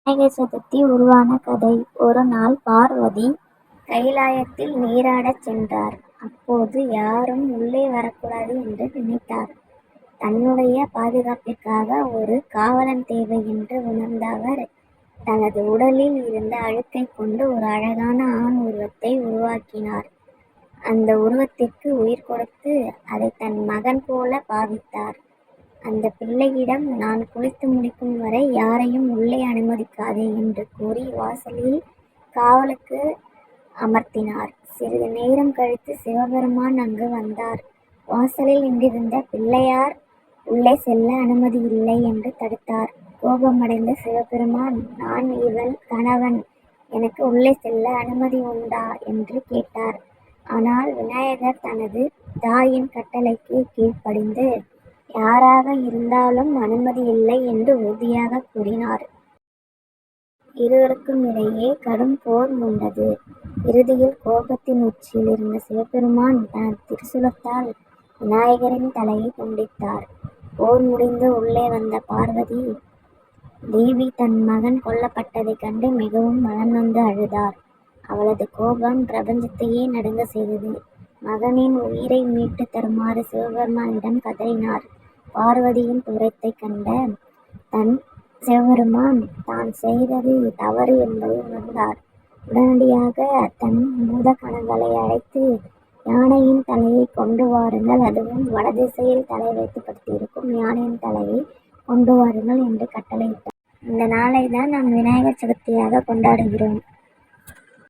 விநாயகர் சதுர்த்தி உருவான கதை. ஒரு நாள் பார்வதி கைலாயத்தில் நீராடச் சென்றார். அப்போது யாரும் உள்ளே வரக்கூடாது என்று நினைத்தார். தன்னுடைய பாதுகாப்பிற்காக ஒரு காவலன் தேவை என்று உணர்ந்த அவர் தனது உடலில் இருந்த அழுக்கைக் கொண்டு ஒரு அழகான ஆண் உருவத்தை உருவாக்கினார். அந்த உருவத்திற்கு உயிர் கொடுத்து அதை தன் மகன் போல பாவித்தார். அந்த பிள்ளையிடம், நான் குளித்து முடிக்கும் வரை யாரையும் உள்ளே அனுமதிக்காதே என்று கூறி வாசலில் காவலுக்கு அமர்த்தினார். சிறிது நேரம் கழித்து சிவபெருமான் அங்கு வந்தார். வாசலில் நின்றிருந்த பிள்ளையார் உள்ளே செல்ல அனுமதி இல்லை என்று தடுத்தார். கோபமடைந்த சிவபெருமான், நான் இவள் கணவன், எனக்கு உள்ளே செல்ல அனுமதி உண்டா என்று கேட்டார். ஆனால் விநாயகர் தனது தாயின் கட்டளைக்கு கீழ்ப்படிந்து, யாராக இருந்தாலும் அனுமதி இல்லை என்று உறுதியாக கூறினார். இருவருக்கும் இடையே கடும் போர் மூண்டது. இறுதியில் கோபத்தின் உச்சியில் இருந்த சிவபெருமான் தனது திரிசூலத்தால் விநாயகரின் தலையை துண்டித்தார். போர் முடிந்து உள்ளே வந்த பார்வதி தேவி தன் மகன் கொல்லப்பட்டதைக் கண்டு மிகவும் மனம் நொந்து அழுதார். அவளது கோபம் பிரபஞ்சத்தையே நடுங்க செய்தது. மகனின் உயிரை மீட்டு தருமாறு சிவபெருமானிடம் கதறினார். பார்வதியின் துயரத்தைக் கண்ட சிவபெருமான் தான் செய்தது தவறு என்பதை உணர்ந்தார். உடனடியாக தன் பூதகணங்களை அழைத்து, யானையின் தலையை கொண்டு வாருங்கள், அதுவும் வடதிசையில் தலை வைத்து படுத்திருக்கும் யானையின் தலையை கொண்டு வாருங்கள் என்று கட்டளையிட்டார். இந்த நாளை தான் நாம் விநாயகர் சதுர்த்தியாக கொண்டாடுகிறோம்.